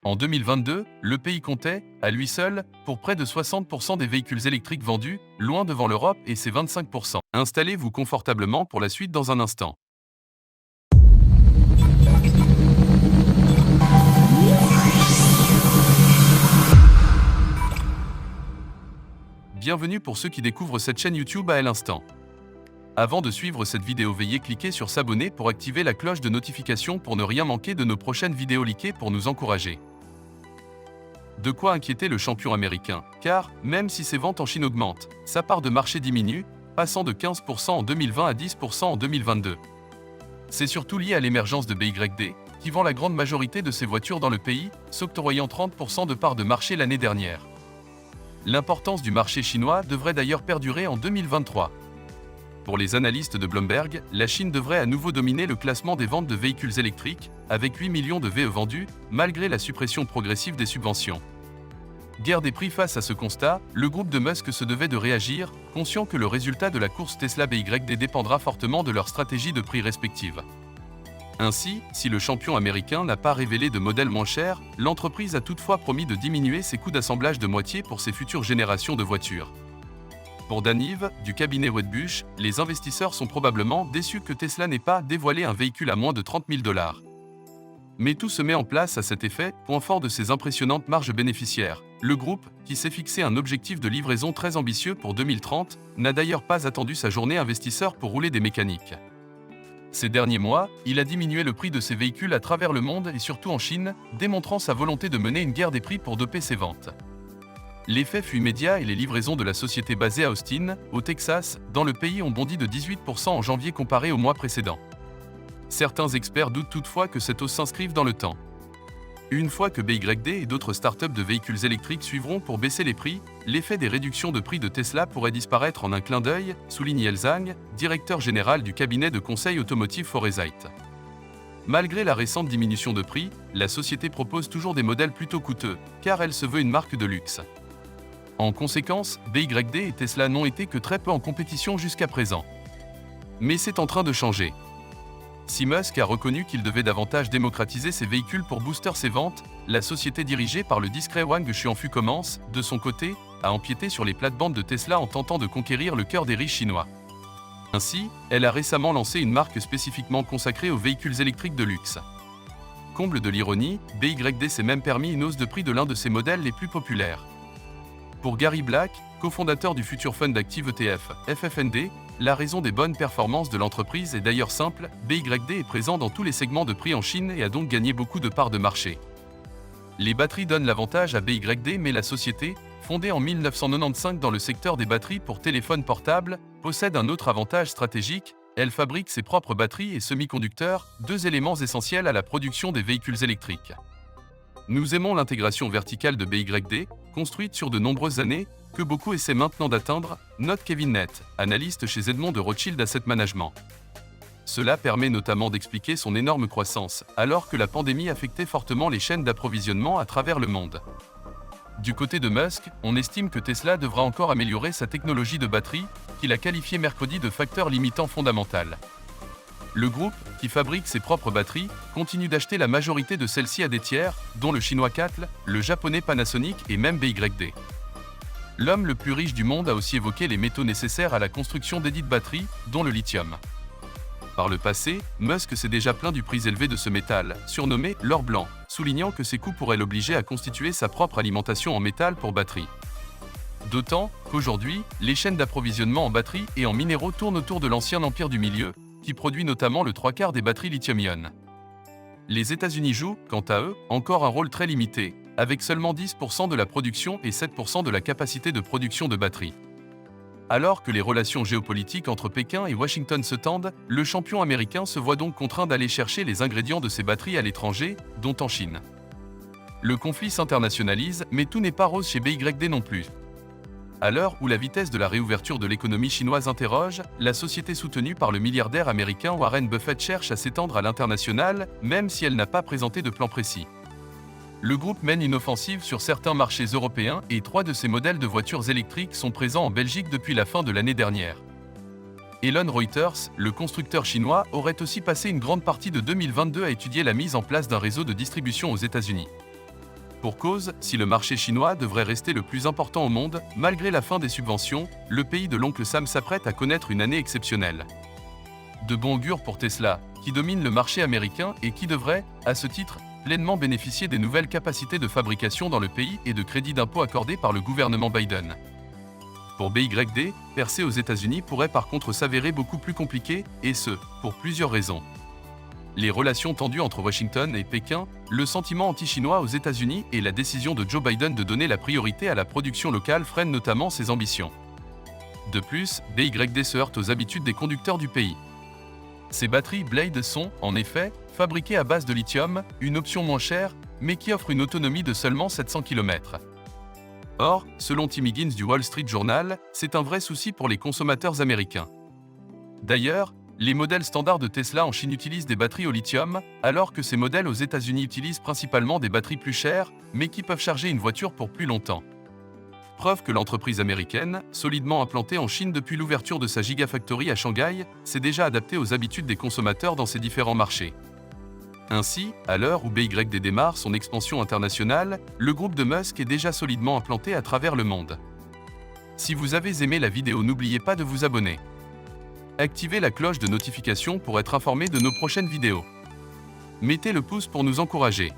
En 2022, le pays comptait, à lui seul, pour près de 60% des véhicules électriques vendus, loin devant l'Europe et ses 25%. Installez-vous confortablement pour la suite dans un instant. Bienvenue pour ceux qui découvrent cette chaîne YouTube à l'instant. Avant de suivre cette vidéo, veuillez cliquer sur s'abonner pour activer la cloche de notification pour ne rien manquer de nos prochaines vidéos linkées pour nous encourager. De quoi inquiéter le champion américain, car, même si ses ventes en Chine augmentent, sa part de marché diminue, passant de 15% en 2020 à 10% en 2022. C'est surtout lié à l'émergence de BYD, qui vend la grande majorité de ses voitures dans le pays, s'octroyant 30% de part de marché l'année dernière. L'importance du marché chinois devrait d'ailleurs perdurer en 2023. Pour les analystes de Bloomberg, la Chine devrait à nouveau dominer le classement des ventes de véhicules électriques, avec 8 millions de VE vendus, malgré la suppression progressive des subventions. Guerre des prix. Face à ce constat, le groupe de Musk se devait de réagir, conscient que le résultat de la course Tesla-BYD dépendra fortement de leur stratégie de prix respective. Ainsi, si le champion américain n'a pas révélé de modèle moins cher, l'entreprise a toutefois promis de diminuer ses coûts d'assemblage de moitié pour ses futures générations de voitures. Pour Daniv, du cabinet Wedbush, les investisseurs sont probablement déçus que Tesla n'ait pas dévoilé un véhicule à moins de 30 000 $. Mais tout se met en place à cet effet, point fort de ses impressionnantes marges bénéficiaires. Le groupe, qui s'est fixé un objectif de livraison très ambitieux pour 2030, n'a d'ailleurs pas attendu sa journée investisseur pour rouler des mécaniques. Ces derniers mois, il a diminué le prix de ses véhicules à travers le monde et surtout en Chine, démontrant sa volonté de mener une guerre des prix pour doper ses ventes. L'effet fut immédiat et les livraisons de la société basée à Austin, au Texas, dans le pays ont bondi de 18% en janvier comparé au mois précédent. Certains experts doutent toutefois que cette hausse s'inscrive dans le temps. Une fois que BYD et d'autres startups de véhicules électriques suivront pour baisser les prix, l'effet des réductions de prix de Tesla pourrait disparaître en un clin d'œil, souligne Ye Zhang, directeur général du cabinet de conseil automotive Foresight. Malgré la récente diminution de prix, la société propose toujours des modèles plutôt coûteux, car elle se veut une marque de luxe. En conséquence, BYD et Tesla n'ont été que très peu en compétition jusqu'à présent. Mais c'est en train de changer. Si Musk a reconnu qu'il devait davantage démocratiser ses véhicules pour booster ses ventes, la société dirigée par le discret Wang Xuanfu commence, de son côté, à empiéter sur les plates-bandes de Tesla en tentant de conquérir le cœur des riches chinois. Ainsi, elle a récemment lancé une marque spécifiquement consacrée aux véhicules électriques de luxe. Comble de l'ironie, BYD s'est même permis une hausse de prix de l'un de ses modèles les plus populaires. Pour Gary Black, cofondateur du futur fund active ETF, FFND, la raison des bonnes performances de l'entreprise est d'ailleurs simple, BYD est présent dans tous les segments de prix en Chine et a donc gagné beaucoup de parts de marché. Les batteries donnent l'avantage à BYD, mais la société, fondée en 1995 dans le secteur des batteries pour téléphones portables, possède un autre avantage stratégique, elle fabrique ses propres batteries et semi-conducteurs, deux éléments essentiels à la production des véhicules électriques. Nous aimons l'intégration verticale de BYD, construite sur de nombreuses années, que beaucoup essaient maintenant d'atteindre, note Kevin Nett, analyste chez Edmond de Rothschild Asset Management. Cela permet notamment d'expliquer son énorme croissance, alors que la pandémie affectait fortement les chaînes d'approvisionnement à travers le monde. Du côté de Musk, on estime que Tesla devra encore améliorer sa technologie de batterie, qu'il a qualifiée mercredi de facteur limitant fondamental. Le groupe, qui fabrique ses propres batteries, continue d'acheter la majorité de celles-ci à des tiers, dont le chinois CATL, le japonais Panasonic et même BYD. L'homme le plus riche du monde a aussi évoqué les métaux nécessaires à la construction d'édites batteries, dont le lithium. Par le passé, Musk s'est déjà plaint du prix élevé de ce métal, surnommé l'or blanc, soulignant que ses coûts pourraient l'obliger à constituer sa propre alimentation en métal pour batterie. D'autant qu'aujourd'hui, les chaînes d'approvisionnement en batterie et en minéraux tournent autour de l'ancien empire du milieu, qui produit notamment le 3/4 des batteries lithium-ion. Les États-Unis jouent, quant à eux, encore un rôle très limité, avec seulement 10% de la production et 7% de la capacité de production de batteries. Alors que les relations géopolitiques entre Pékin et Washington se tendent, le champion américain se voit donc contraint d'aller chercher les ingrédients de ses batteries à l'étranger, dont en Chine. Le conflit s'internationalise, mais tout n'est pas rose chez BYD non plus. À l'heure où la vitesse de la réouverture de l'économie chinoise interroge, la société soutenue par le milliardaire américain Warren Buffett cherche à s'étendre à l'international, même si elle n'a pas présenté de plan précis. Le groupe mène une offensive sur certains marchés européens et 3 de ses modèles de voitures électriques sont présents en Belgique depuis la fin de l'année dernière. Elon Reuters, le constructeur chinois, aurait aussi passé une grande partie de 2022 à étudier la mise en place d'un réseau de distribution aux États-Unis. Pour cause, si le marché chinois devrait rester le plus important au monde, malgré la fin des subventions, le pays de l'oncle Sam s'apprête à connaître une année exceptionnelle. De bon augure pour Tesla, qui domine le marché américain et qui devrait, à ce titre, pleinement bénéficier des nouvelles capacités de fabrication dans le pays et de crédits d'impôt accordés par le gouvernement Biden. Pour BYD, percer aux États-Unis pourrait par contre s'avérer beaucoup plus compliqué, et ce, pour plusieurs raisons. Les relations tendues entre Washington et Pékin, le sentiment anti-chinois aux États-Unis et la décision de Joe Biden de donner la priorité à la production locale freinent notamment ses ambitions. De plus, BYD se heurte aux habitudes des conducteurs du pays. Ces batteries Blade sont, en effet, fabriquées à base de lithium, une option moins chère, mais qui offre une autonomie de seulement 700 km. Or, selon Tim Higgins du Wall Street Journal, c'est un vrai souci pour les consommateurs américains. D'ailleurs, les modèles standards de Tesla en Chine utilisent des batteries au lithium, alors que ces modèles aux États-Unis utilisent principalement des batteries plus chères, mais qui peuvent charger une voiture pour plus longtemps. Preuve que l'entreprise américaine, solidement implantée en Chine depuis l'ouverture de sa Gigafactory à Shanghai, s'est déjà adaptée aux habitudes des consommateurs dans ces différents marchés. Ainsi, à l'heure où BYD démarre son expansion internationale, le groupe de Musk est déjà solidement implanté à travers le monde. Si vous avez aimé la vidéo, n'oubliez pas de vous abonner. Activez la cloche de notification pour être informé de nos prochaines vidéos. Mettez le pouce pour nous encourager.